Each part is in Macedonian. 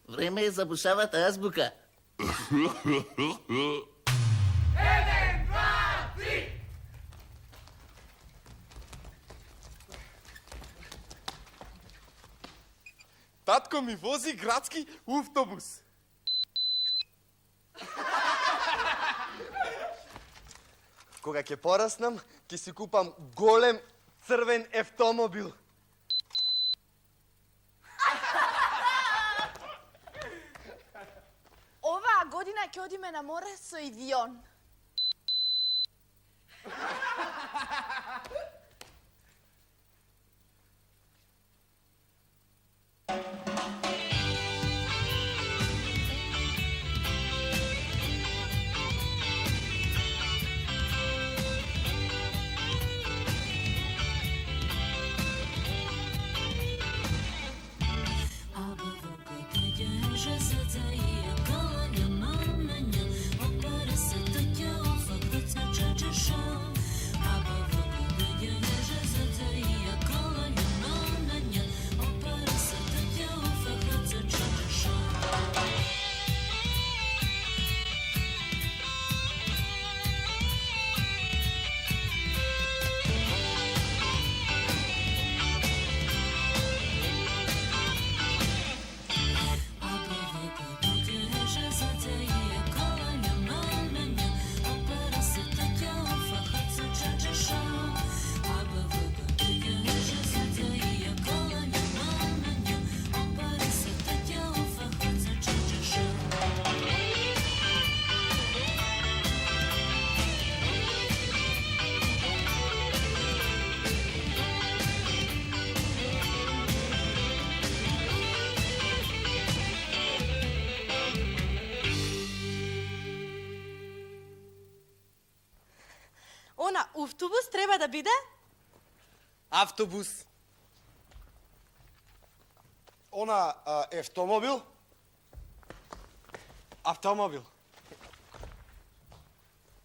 Време е за бушавата азбука. Татко ми вози градски автобус. Кога ќе пораснам, ќе си купам голем црвен автомобил. Оваа година ќе одиме на море со авион. Она автобус треба да биде? Автобус. Она автомобил. Автомобил.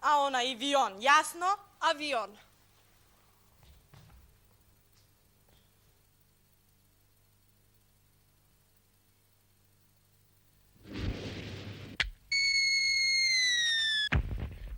А она авион, јасно? Авион.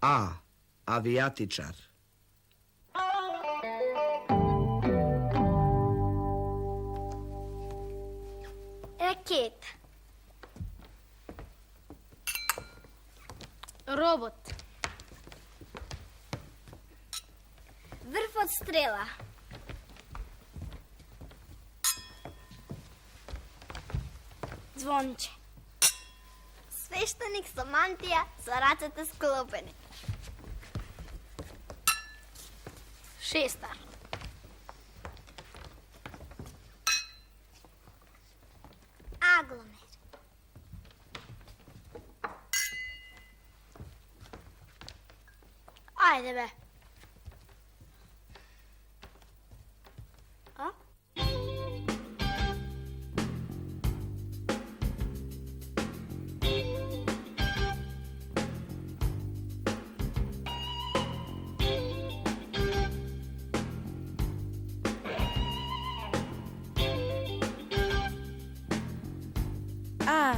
А. Авиатичар. Ракета. Робот. Врв од стрела. Звонче. Свештеник со мантија со рацете склопени. Шестар. Агломер. Ајде бе. А? А.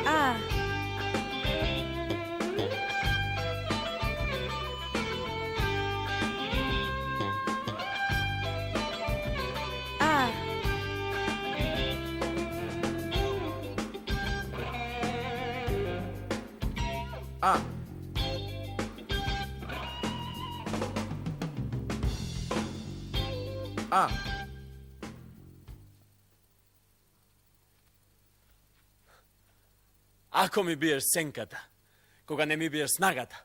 А. А. А. А. Ако ми биеш сенката, кога не ми биеш снагата.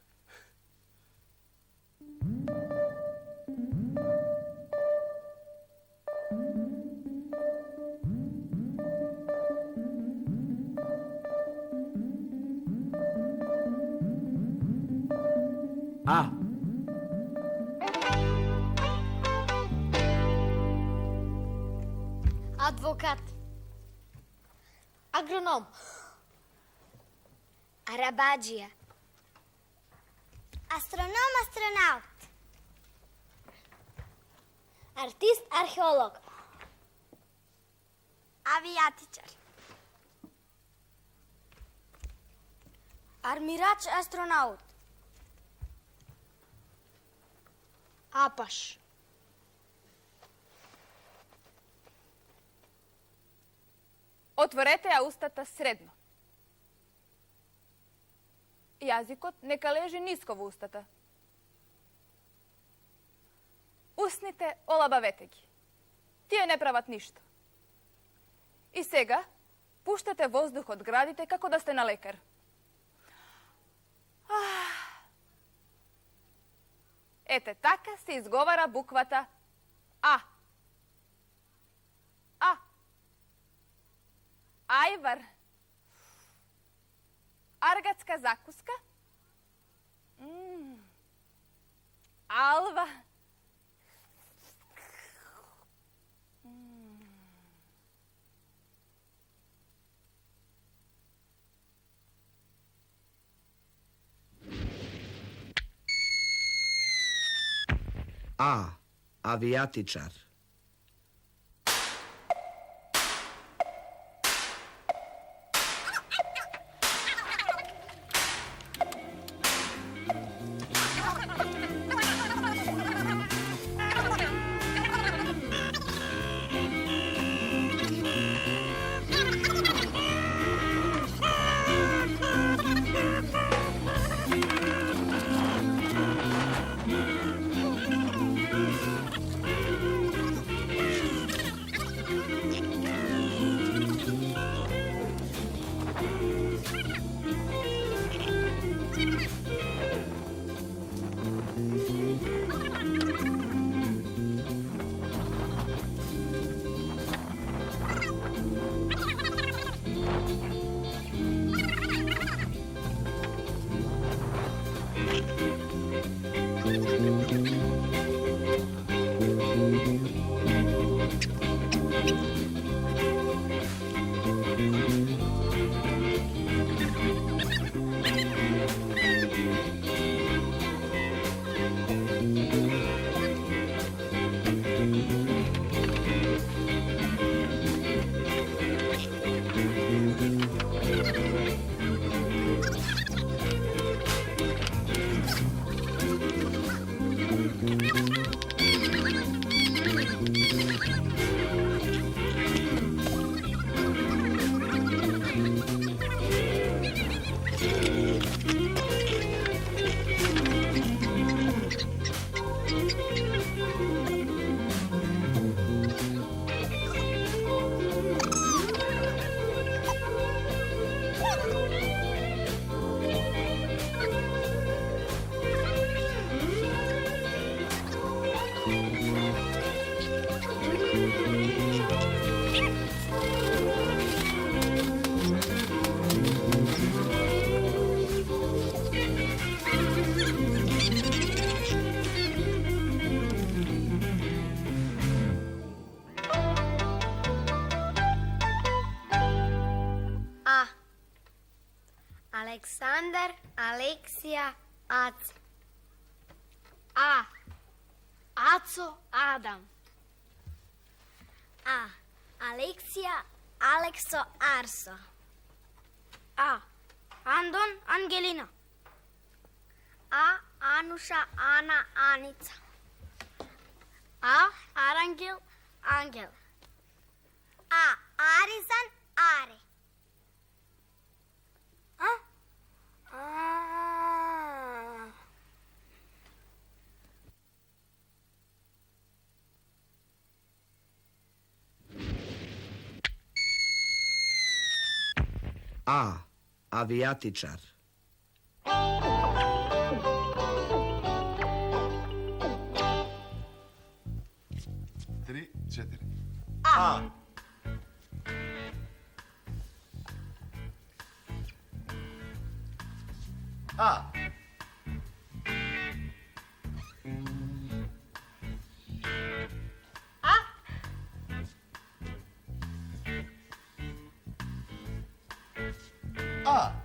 А. Адвокат. Агроном. Арабаджија. Astronom, astronaut. Artist, arheolog. Avijatičar. Armirač, astronaut. Apaš. Отворете ја устата средно. Јазикот нека лежи ниско во устата. Усните олабавете ги. Тие не прават ништо. И сега пуштате воздух од градите како да сте на лекар. Ете така се изговара буквата А. А. Ајвар. Аргатска закуска. Алва. A. Avijatičar. Aleksandar, Aleksija, Aco. A. Aco, Adam. A. Aleksija, Alekso, Arso. A. Andon, Angelina. A. Anuša, Ana, Anica. A. Arangel, Angel. A. Arizan, Are. A. Avijatičar. Tri, četiri. A. A. A.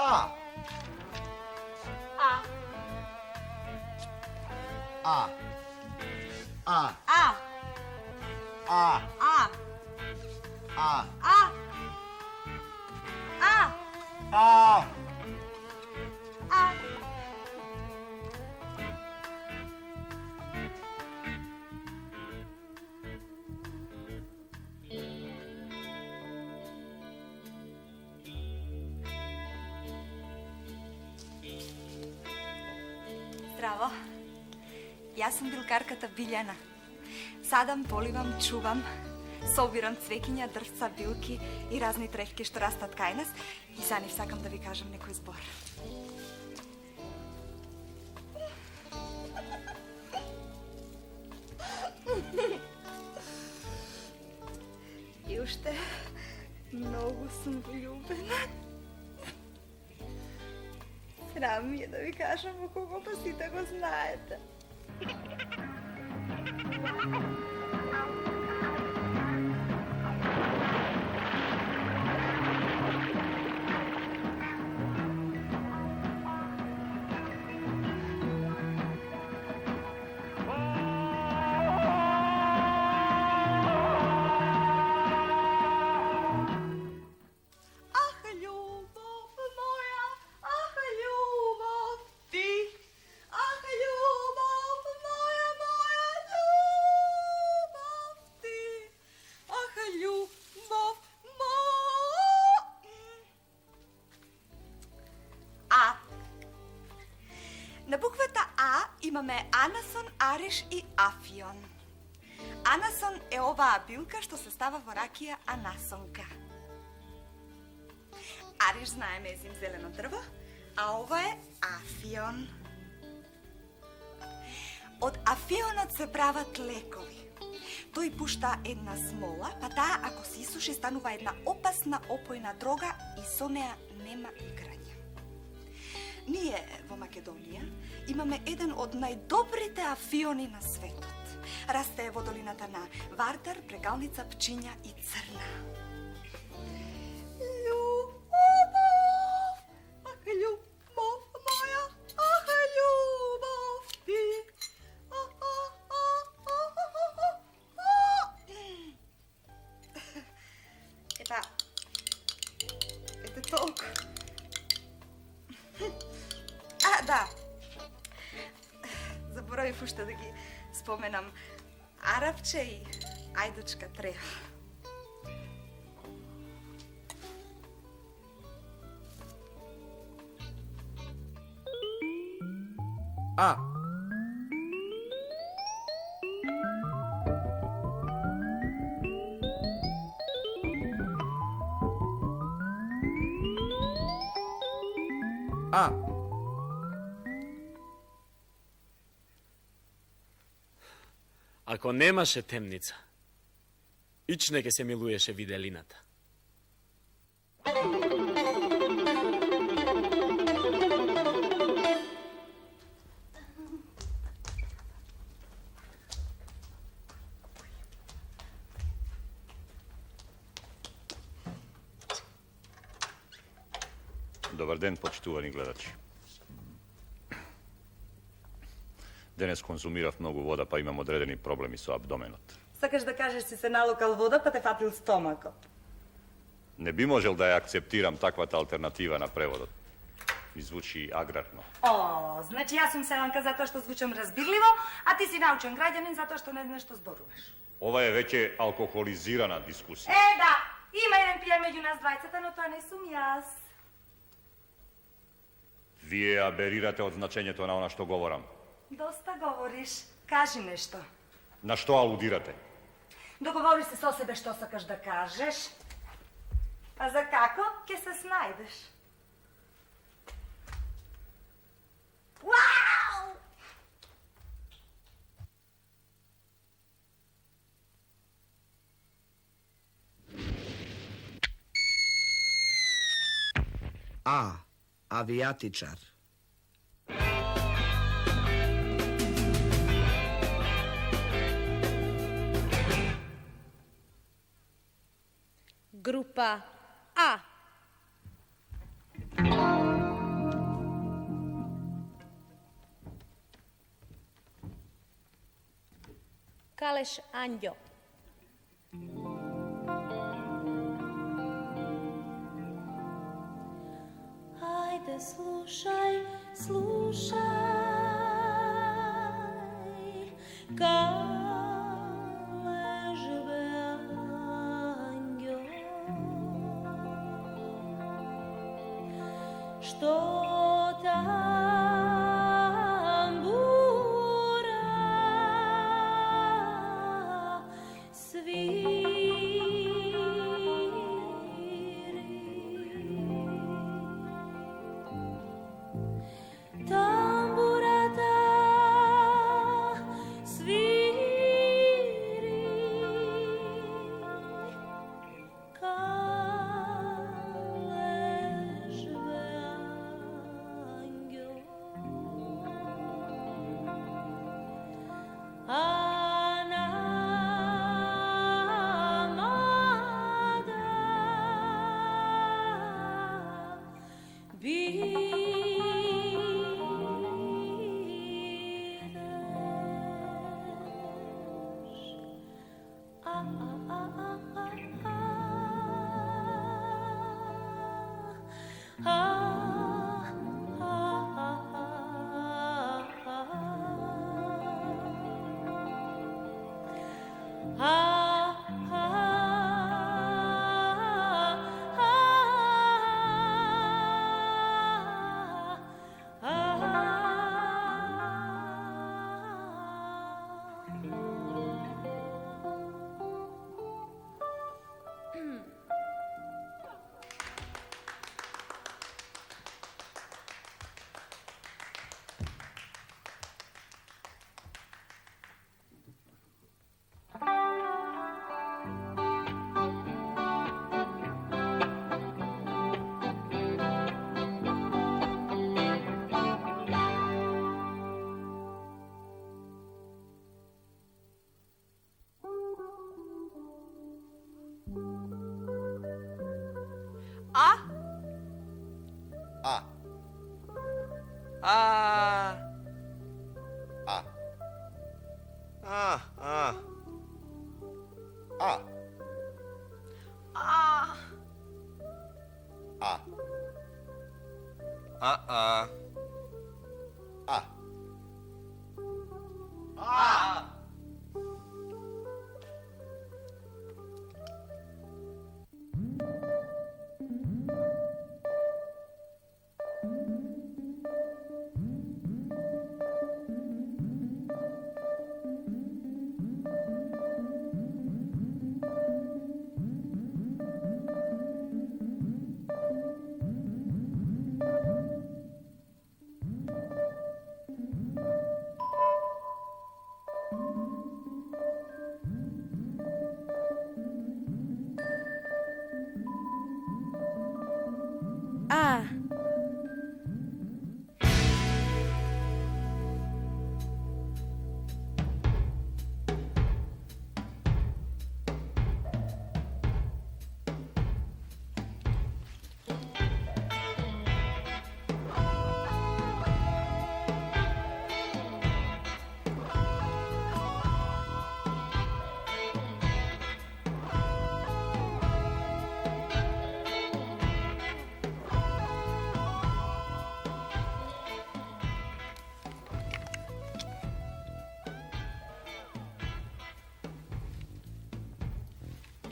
A. A. A. A. A. A. A. A. A. A. A. A. Здраво. Јас сум билкарката Билјана. Садам, поливам, чувам, собирам цвекиња, дрвца, билки и разни тревки што растат кај нас и за нив сакам да ви кажам некој збор. И уште многу сум влюбена. Срам ми е да ви кажам во кого, па сите го знаете. Ах, љубов моја, ах, љубов ти, ах, љубов моја, моја љубов ти, ах, љубов А. На буквата А имаме анасон, ариш и афион. Анасон е оваа билка што се става во ракија анасонка. Ариш знаеме е зимзелено дрво, а ова е афион. Од афионот се прават лекови. Тој пушта една смола, па таа ако се исуши станува една опасна опојна дрога и со неа нема играње. Ние во Македонија имаме еден од најдобрите афиони на светот. Расте во долината на Вардар, Прегалница, Пчиња и Црна. Љубов, ах, љубов моја, ах, љубов ти. Ете толку. Да. Заборавив уште да ги споменам Арапче и Ајдучка Трева. А. А. Ако немаше темница, ичне ке се милуеше виделината. Добар ден, почитувани гледачи. Денес конзумирав многу вода, па имам одредени проблеми со абдоменот. Сакаш да кажеш си се налокал вода, па те фатил стомакот. Не би можел да ја акцептирам таквата алтернатива на преводот. Ми звучи аграрно. О, значи јас сум селанка затоа што звучам разбирливо, а ти си научен граѓанин затоа што не знаеш што зборуваш. Ова е веќе алкохолизирана дискусија. Да, има еден пијан меѓу нас двајцата, но тоа не сум јас. Вие аберирате од значењето на она што говорам. Доста говориш. Кажи нешто. На што алудирате? Договори се со себе што сакаш да кажеш. А за како ќе се снајдеш? Вау! А. Авијатичар. Група А. Kaleš Anđo. Ajde slušaj, slušaj, Kalež Anđo, što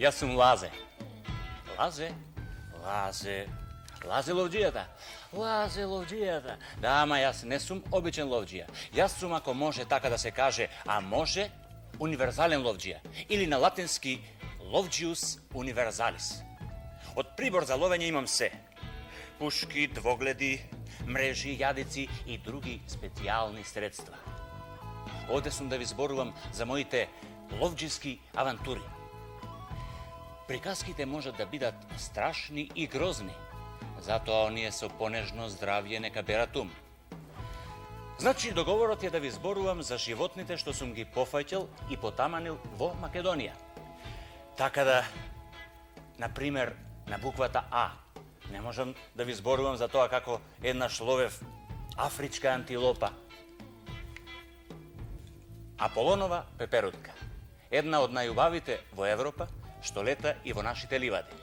Ja sam Laze. Laze lovđijata. Laze lovđijata. Dama, ja ne sam običan lovđija. Ja sam, ako može tako da se kaže, a može, univerzalen lovđija. Ili na latinski lovđius universalis. Od pribor za lovenje imam sve. Puški, dvogledi, mreži, jadici i drugi specijalni sredstva. Ovde sam da vi zborujem za mojite lovđijski avanturi. Приказките можат да бидат страшни и грозни, затоа оние со понежно здравје нека берат ум. Значи, договорот е да ви зборувам за животните што сум ги пофаќал и потаманил во Македонија. Така да, например, на буквата А, не можам да ви зборувам за тоа како еднаш ловев афричка антилопа. Аполонова пеперутка. една од најубавите во Европа, што лета и во нашите ливади.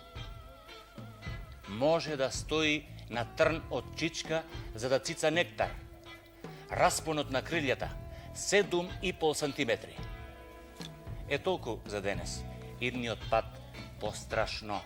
Може да стои на трн од чичка за да цица нектар. Распонот на крилјата 7,5 сантиметри. Е толку за денес. Идниот пат пострашно.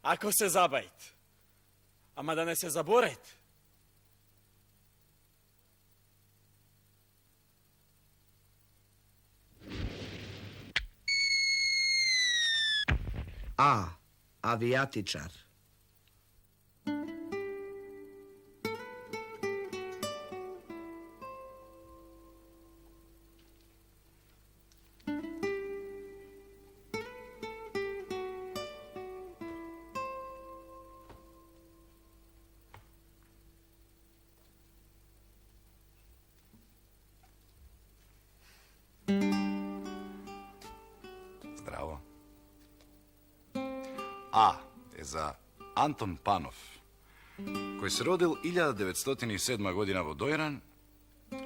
Ако се забајт, ама да не се заборет. A. Avijatičar. Здраво. А е за Антон Панов, кој се родил 1907 година во Дојран,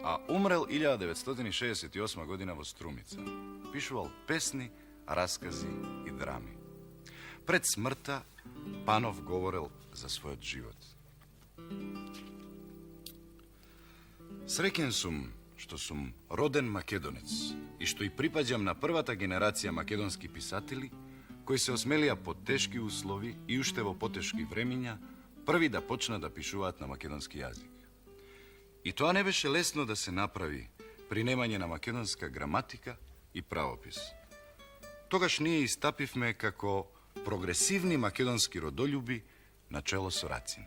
а умрел 1968 година во Струмица. Пишувал песни, раскази и драми. Пред смртта Панов говорел за својот живот. Среќен сум што сум роден македонец и што и припаѓам на првата генерација македонски писатели кои се осмелија под тешки услови и уште во потешки времиња први да почнат да пишуваат на македонски јазик. И тоа не беше лесно да се направи при немање на македонска граматика и правопис. Тогаш ние истапивме како прогресивни македонски родолюби на чело со Рацин.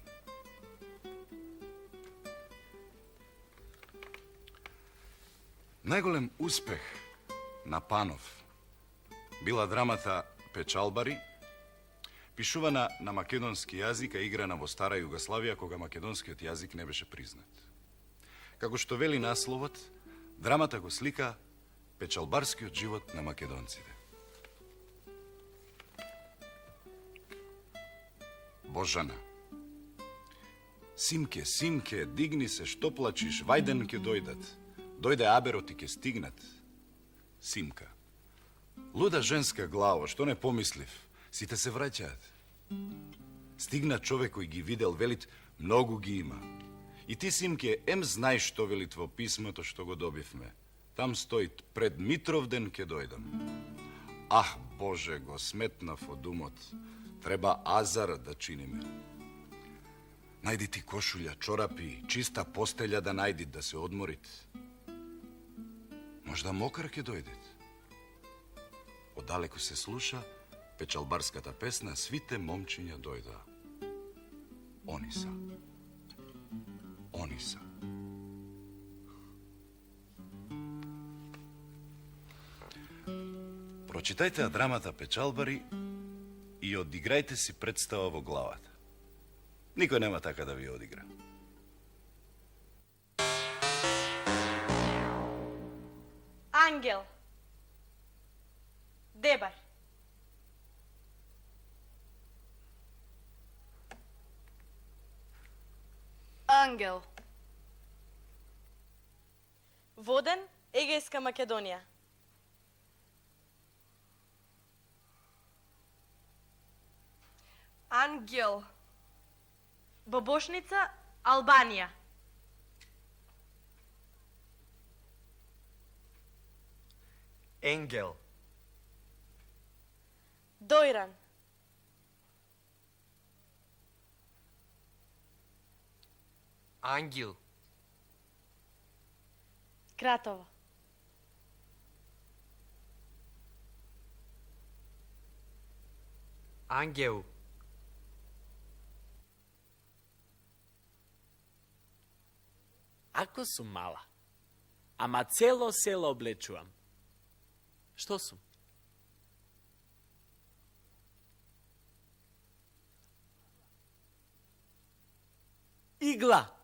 Најголем успех на Панов била драмата Печалбари, пишувана на македонски јазик, а играна во Стара Југославија, кога македонскиот јазик не беше признат. Како што вели насловот, драмата го слика печалбарскиот живот на македонците. Божана. Симке, Симке, дигни се, што плачиш, вајден ке дојдат. Дојде Аберот и ке стигнат. Симка. Луда женска главо, што не помислив, сите се враќаат. Стигна човек кој ги видел, велит, многу ги има. И ти, Симке, знаеш што велит во писмото што го добивме. Там стои, пред Митровден ке дојдам. Ах, Боже, го сметнав од умот. Треба азар да чиниме. Најди ти кошулја, чорапи, чиста постелја да најди да се одморит. Можда мокар ке дојдет. Одалеку се слуша печалбарската песна "Свите момчиња дојдоа". Они са. Они са. Прочитајте ја драмата Печалбари и одиграјте си представа во главата. Никој нема така да ви одигра. Ангел. Дебар. Ангел. Воден, Егејска Македонија. Ангел. Бобошница, Албанија. Енгел. Дојран. Ангел. Кратово. Ангел. Ако сум мала, ама цело село облечувам, што сум? igla.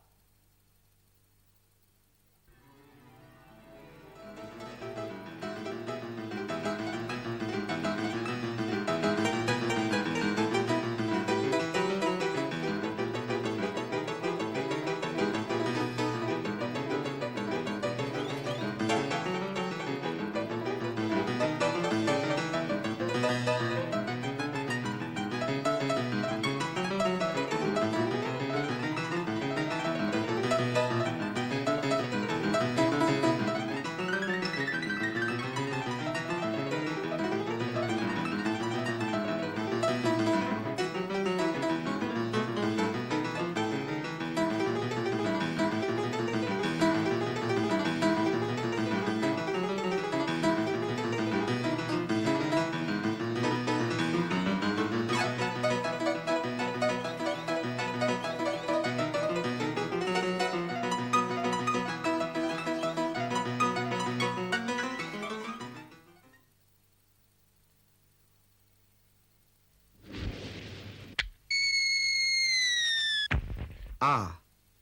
A.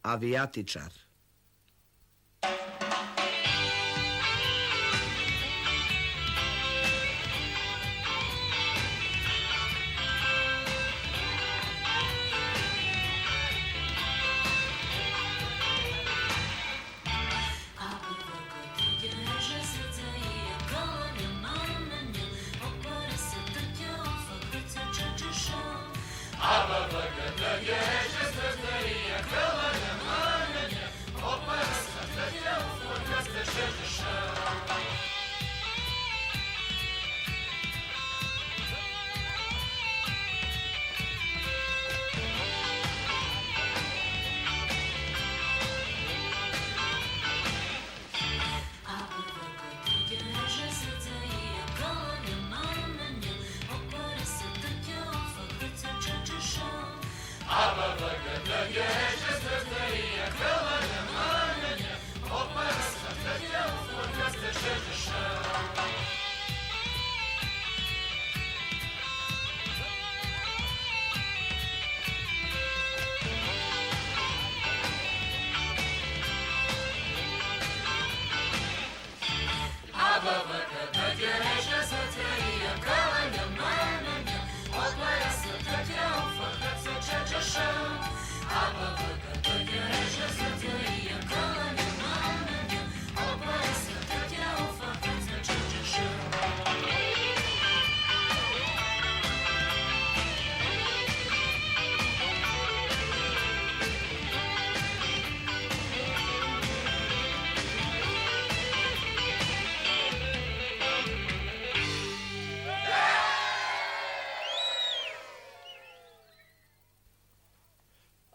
Avijatičar.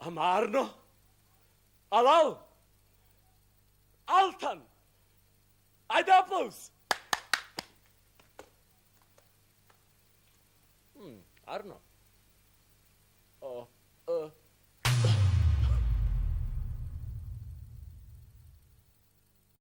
Amarno? Alal? Altan? Ajde aplauz! Arno?